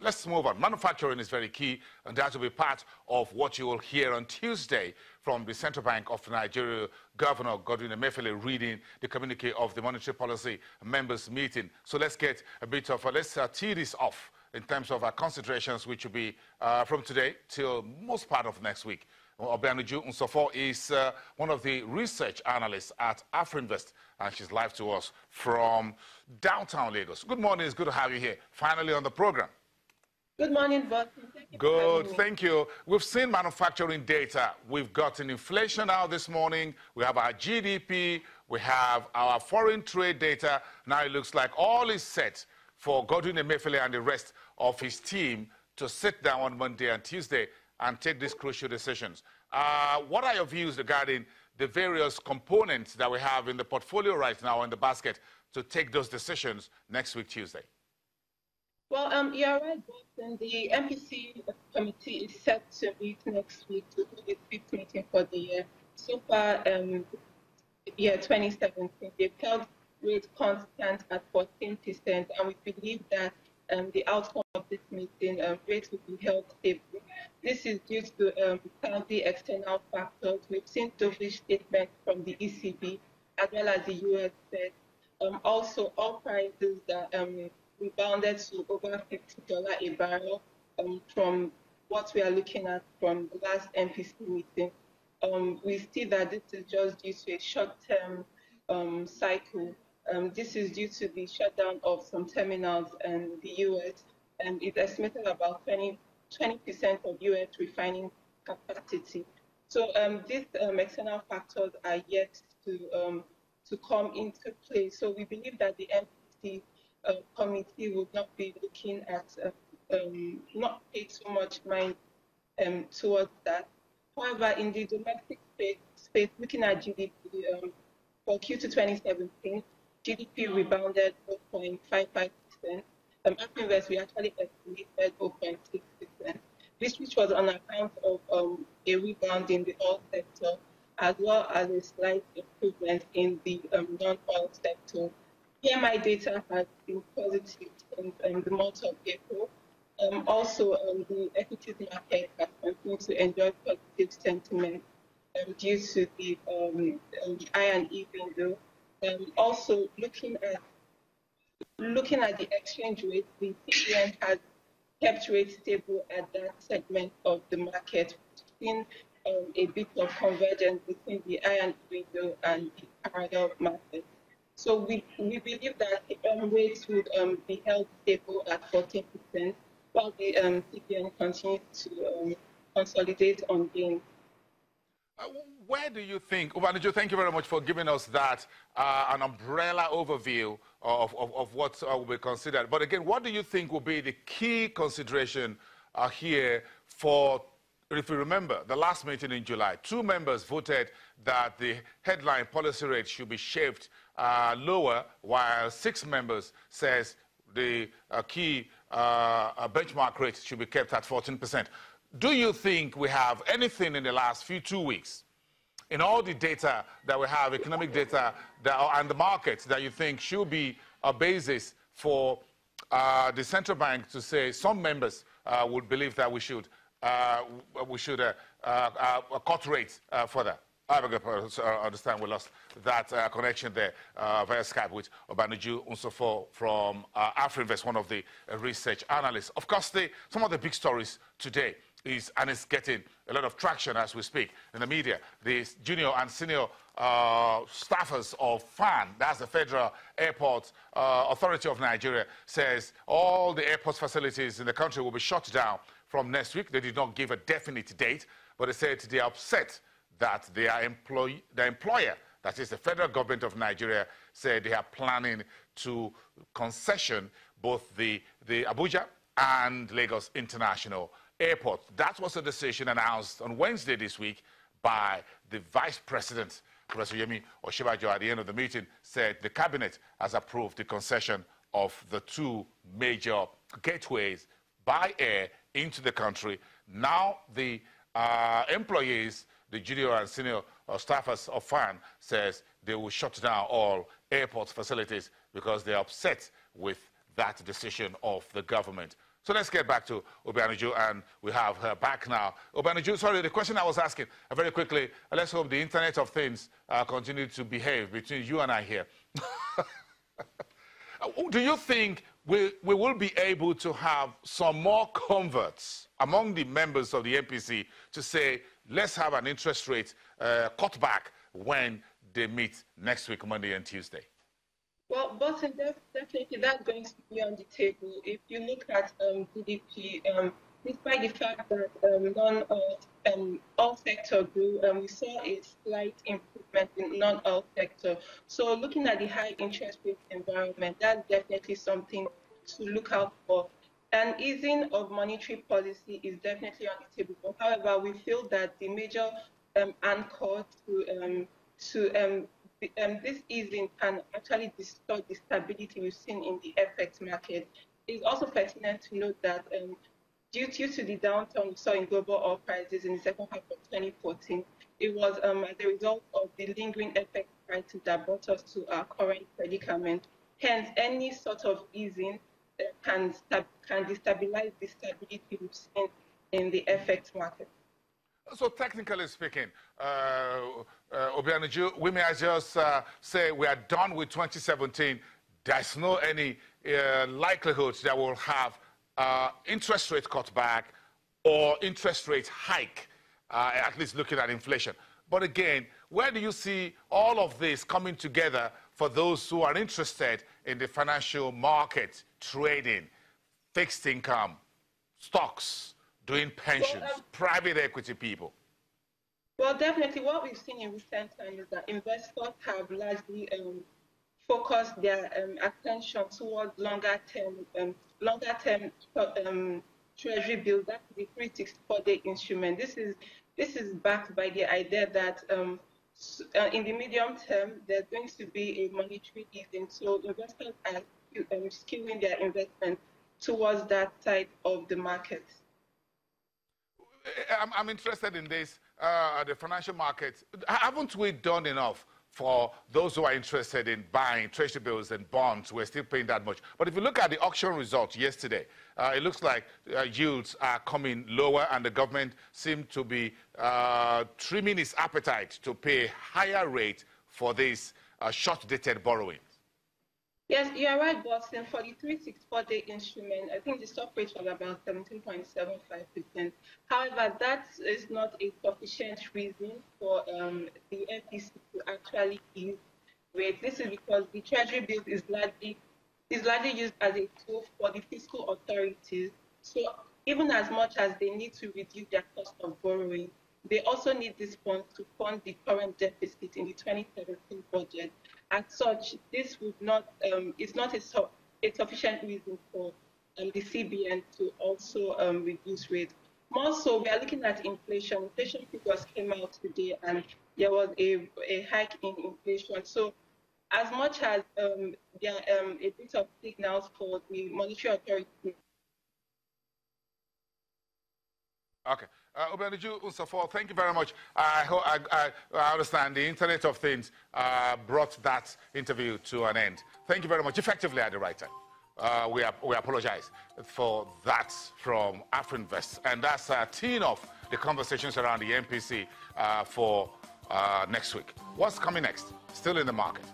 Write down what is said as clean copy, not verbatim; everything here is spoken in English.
Let's move on. Manufacturing is very key, and that will be part of what you will hear on Tuesday from the Central Bank of Nigeria Governor Godwin Emefiele reading the communique of the Monetary Policy Members Meeting. So let's get a bit of, let's tee this off in terms of our considerations, which will be from today till most part of next week. Obianuju Nsofo is one of the research analysts at AfroInvest, and she's live to us from downtown Lagos. Good morning. It's good to have you here, finally on the program. Good morning, boss. Good, thank you. We've seen manufacturing data. We've gotten inflation out this morning. We have our GDP. We have our foreign trade data. Now it looks like all is set for Godwin Emefiele and the rest of his team to sit down on Monday and Tuesday and take these crucial decisions. What are your views regarding the various components that we have in the portfolio right now in the basket to take those decisions next week, Tuesday? Well, you're right, Boston. The MPC committee is set to meet next week to do its fifth meeting for the year. So far, year 2017, they've held rate constant at 14%, and we believe that the outcome of this meeting, rates will be held stable. This is due to the external factors. We've seen dovish statements from the ECB as well as the US Fed. Also, all prices that rebounded to over $50 a barrel from what we are looking at from the last MPC meeting. We see that this is just due to a short-term cycle. This is due to the shutdown of some terminals in the US, and it's estimated about 20% of US refining capacity. So these external factors are yet to come into play. So we believe that the MPC committee would not be looking at, not pay too much mind towards that. However, in the domestic space, looking at GDP, for Q2 2017, GDP rebounded 0.55%. AfroInvest, we actually estimated 0.6%, which was on account of a rebound in the oil sector, as well as a slight improvement in the non-oil sector. PMI data has been positive in the month of April. Also, the equities market has continued to enjoy positive sentiment due to the I&E window. Also, looking at the exchange rate, the CBN has kept rates stable at that segment of the market. We've seen a bit of convergence between the I&E window and the parallel market. So we believe that rates would be held stable at 14%, while the CBN continues to consolidate on gains. Where do you think, Obianuju, thank you very much for giving us that, an umbrella overview of what will be considered. But again, what do you think will be the key consideration here for, if you remember, the last meeting in July, 2 members voted that the headline policy rate should be shaved lower, while 6 members says the key benchmark rate should be kept at 14%. Do you think we have anything in the last 2 weeks, in all the data that we have, economic data and the markets, that you think should be a basis for the central bank to say some members would believe that we should cut rates further? I understand we lost that connection there via Skype with Obianuju Nsofo from AfroInvest, one of the research analysts. Of course, some of the big stories today and it's getting a lot of traction as we speak in the media. The junior and senior staffers of FAN, that's the Federal Airport Authority of Nigeria, says all the airport facilities in the country will be shut down from next week. They did not give a definite date, but they said they are upset that their employer, that is the federal government of Nigeria, said they are planning to concession both the Abuja and Lagos International Airport. That was a decision announced on Wednesday this week by the Vice President, Professor Yemi Osinbajo. At the end of the meeting, said the cabinet has approved the concession of the 2 major gateways by air into the country. Now the employees, the junior and senior staffers of FAN, says they will shut down all airport facilities because they're upset with that decision of the government. So let's get back to Obianuju, and we have her back now. Obianuju, sorry, the question I was asking very quickly, let's hope the Internet of Things continue to behave between you and I here. Do you think we will be able to have some more converts among the members of the MPC to say, let's have an interest rate cut back when they meet next week, Monday and Tuesday? Well, Boston, definitely that's going to be on the table. If you look at GDP, despite the fact that non-oil sector grew, we saw a slight improvement in non-oil sector. So looking at the high interest rate environment, that's definitely something to look out for. An easing of monetary policy is definitely on the table. However, we feel that the major anchor to this easing can actually distort the stability we've seen in the FX market. It's also pertinent to note that due to the downturn we saw in global oil prices in the second half of 2014, it was as a result of the lingering FX crisis that brought us to our current predicament. Hence, any sort of easing can destabilize the stability we've seen in the FX market. So technically speaking, Obianuju, we may just say we are done with 2017. There's no any likelihood that we'll have interest rate cut back or interest rate hike, at least looking at inflation. But again, where do you see all of this coming together for those who are interested in the financial market, trading, fixed income, stocks, doing pensions, private equity people? Well, definitely what we've seen in recent times is that investors have largely focused their attention towards longer-term treasury bills. That's the 364-day instrument. This is backed by the idea that in the medium term, there's going to be a monetary easing. So investors are skewing their investment towards that side of the market. I'm interested in this, the financial markets. Haven't we done enough for those who are interested in buying treasury bills and bonds? We're still paying that much. But if you look at the auction results yesterday, it looks like yields are coming lower, and the government seemed to be trimming its appetite to pay higher rate for this short-dated borrowing. Yes, you are right, Boston. For the 364-day instrument, I think the swap rate was about 17.75%. However, that is not a sufficient reason for the MPC to actually ease rates. This is because the treasury bill is largely used as a tool for the fiscal authorities. So even as much as they need to reduce their cost of borrowing, they also need this fund to fund the current deficit in the 2017 budget. As such, this would not is not a sufficient reason for the CBN to also reduce rates. More so, we are looking at inflation. Inflation figures came out today, and there was a hike in inflation. So, as much as there are a bit of signals for the monetary authority. Okay. Obianuju Unsafo, thank you very much. I understand the Internet of Things brought that interview to an end. Thank you very much. Effectively at the right time. We apologize for that from AfriInvest. And that's teeing off the conversations around the MPC for next week. What's coming next? Still in the market.